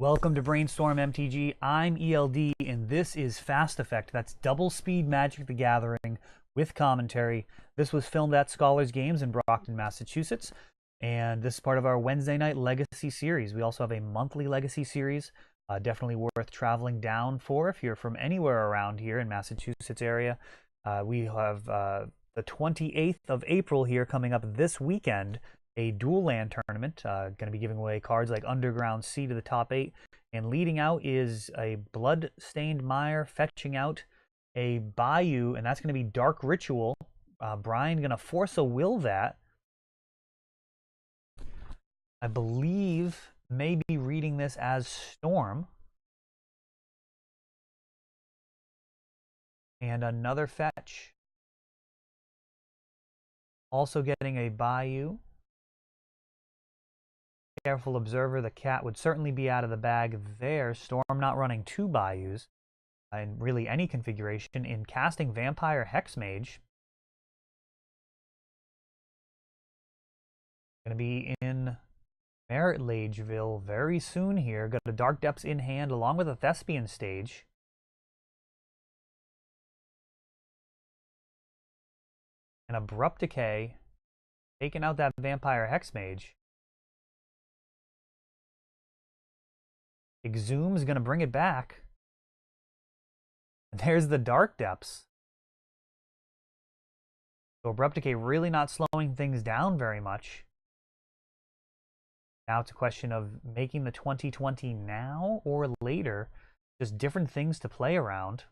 Welcome to Brainstorm MTG. I'm ELD, and this is Fast Effect. That's double speed Magic the Gathering with commentary. This was filmed at Scholars Games in Brockton, Massachusetts, and this is part of our Wednesday night Legacy series. We also have a monthly Legacy series, definitely worth traveling down for if you're from anywhere around here in Massachusetts area. We have the 28th of April here coming up this weekend, a dual land tournament. Going to be giving away cards like Underground Sea to the top 8. And leading out is a Bloodstained Mire, fetching out a Bayou, and that's going to be Dark Ritual. Brian going to force a will that. I believe maybe reading this as Storm. And another fetch. Also getting a Bayou. Careful observer, the cat would certainly be out of the bag there. Storm not running two Bayous in really any configuration. In casting Vampire Hexmage. Going to be in Merit Lageville very soon here. Got a Dark Depths in hand along with a Thespian Stage. An Abrupt Decay. Taking out that Vampire Hexmage. Exhume is going to bring it back. And there's the Dark Depths. So Abrupt Decay really not slowing things down very much. Now it's a question of making the 2020 now or later. Just different things to play around.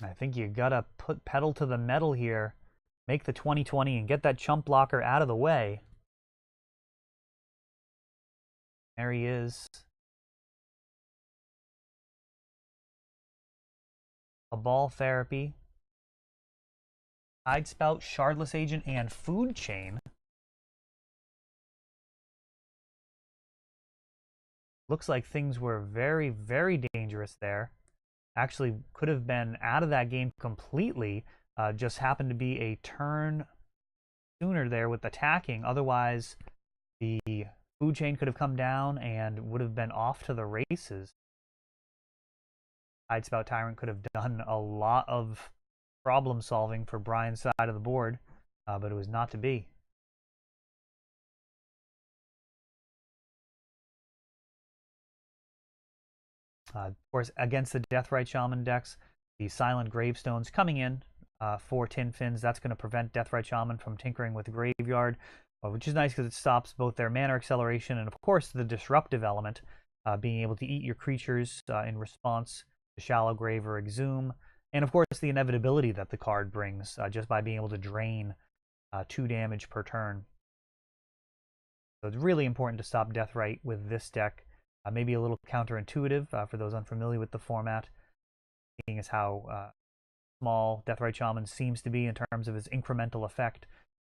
I think you gotta put pedal to the metal here. Make the 2020 and get that chump blocker out of the way. There he is. Cabal Therapy. Tidespout, Shardless Agent, and Food Chain. Looks like things were very, very dangerous there. Actually could have been out of that game completely. Just happened to be a turn sooner there with attacking. Otherwise, the Food Chain could have come down and would have been off to the races. Tidespout Tyrant could have done a lot of problem solving for Brian's side of the board, but it was not to be. Of course, against the Deathrite Shaman decks, the Silent Gravestones coming in for Tin Fins. That's going to prevent Deathrite Shaman from tinkering with the graveyard, which is nice because it stops both their mana acceleration and, of course, the disruptive element, being able to eat your creatures in response to Shallow Grave or Exhume. And, of course, the inevitability that the card brings just by being able to drain 2 damage per turn. So it's really important to stop Deathrite with this deck. Maybe a little counterintuitive for those unfamiliar with the format, seeing as how small Deathrite Shaman seems to be in terms of its incremental effect.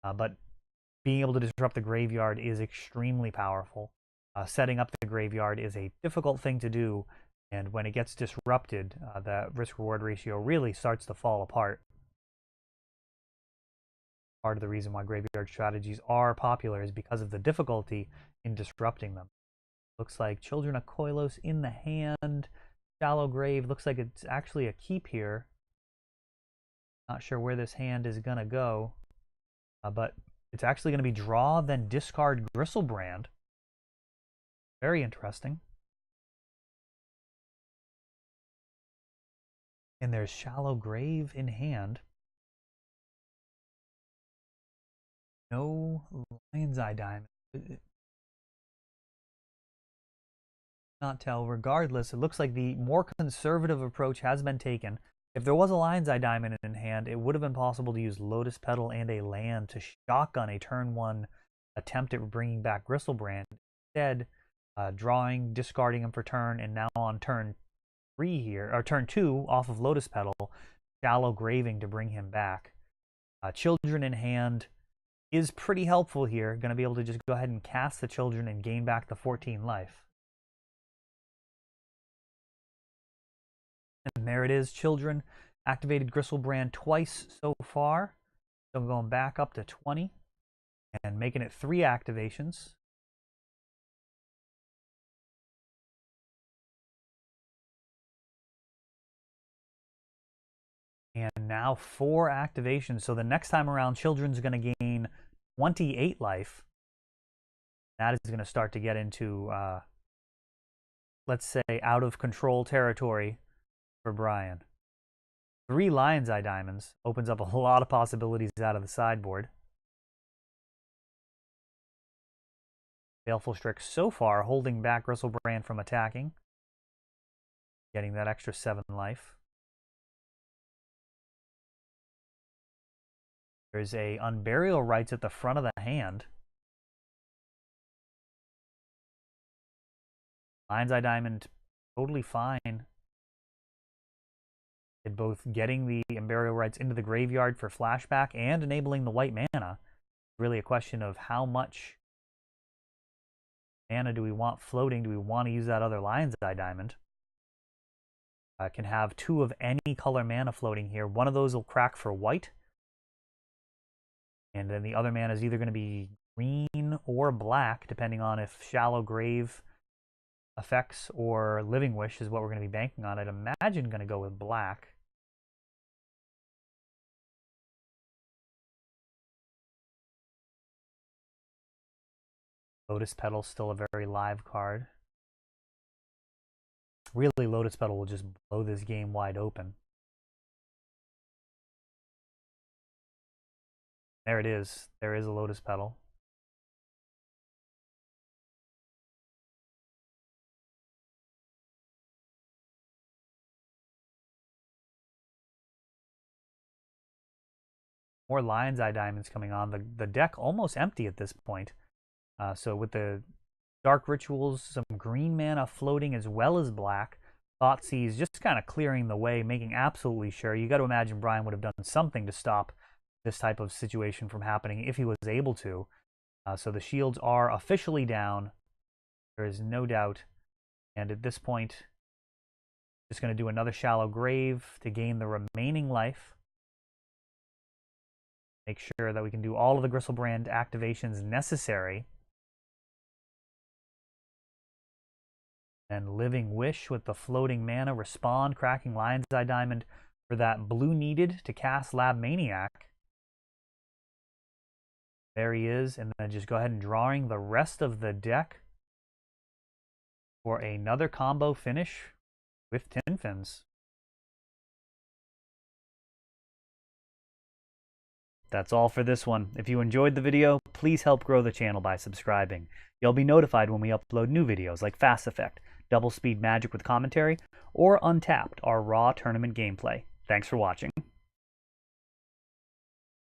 But being able to disrupt the graveyard is extremely powerful. Setting up the graveyard is a difficult thing to do, and when it gets disrupted, the risk-reward ratio really starts to fall apart. Part of the reason why graveyard strategies are popular is because of the difficulty in disrupting them. Looks like Children of Korlis in the hand. Shallow Grave looks like it's actually a keep here. Not sure where this hand is going to go, but it's actually going to be draw, then discard Griselbrand. Very interesting. And there's Shallow Grave in hand. No Lion's Eye Diamond. Not tell. Regardless, it looks like the more conservative approach has been taken. If there was a Lion's Eye Diamond in hand, it would have been possible to use Lotus Petal and a land to shotgun a turn 1 attempt at bringing back Griselbrand. Instead, drawing, discarding him for turn, and now on turn 3 here, or turn 2 off of Lotus Petal, Shallow Graving to bring him back. Children in hand is pretty helpful here. Going to be able to just go ahead and cast the Children and gain back the 14 life. And there it is, Children. Activated Griselbrand twice so far. So I'm going back up to 20. and making it 3 activations. And now 4 activations. So the next time around, Children's going to gain 28 life. That is going to start to get into, let's say, out of control territory for Brian. 3 Lion's Eye Diamonds opens up a lot of possibilities out of the sideboard. Baleful Strix so far holding back Griselbrand from attacking. Getting that extra 7 life. There's a Unburial Rites at the front of the hand. Lion's Eye Diamond, totally fine. Both getting the Unburial Rites into the graveyard for flashback and enabling the white mana. Really a question of how much mana do we want floating? Do we want to use that other Lion's Eye Diamond? Can have 2 of any color mana floating here. One of those will crack for white. And then the other mana is either going to be green or black, depending on if Shallow Grave effects or Living Wish is what we're going to be banking on. I'd imagine going to go with black. Lotus Petal still a very live card. Really, Lotus Petal will just blow this game wide open. There it is. There is a Lotus Petal. More Lion's Eye Diamonds coming on. The deck almost empty at this point. So with the Dark Rituals, some green mana floating as well as black. Thoughtseize just kind of clearing the way, making absolutely sure. You got to imagine Brian would have done something to stop this type of situation from happening if he was able to. So the shields are officially down. There is no doubt. And at this point, just going to do another Shallow Grave to gain the remaining life. Make sure that we can do all of the Griselbrand activations necessary. And Living Wish with the floating mana. Respond, cracking Lion's Eye Diamond for that blue needed to cast Lab Maniac. There he is. And then just go ahead and drawing the rest of the deck for another combo finish with Tin Fins. That's all for this one. If you enjoyed the video, please help grow the channel by subscribing. You'll be notified when we upload new videos like Fast Effect, Double Speed Magic with commentary, or Untapped, our raw tournament gameplay. Thanks for watching.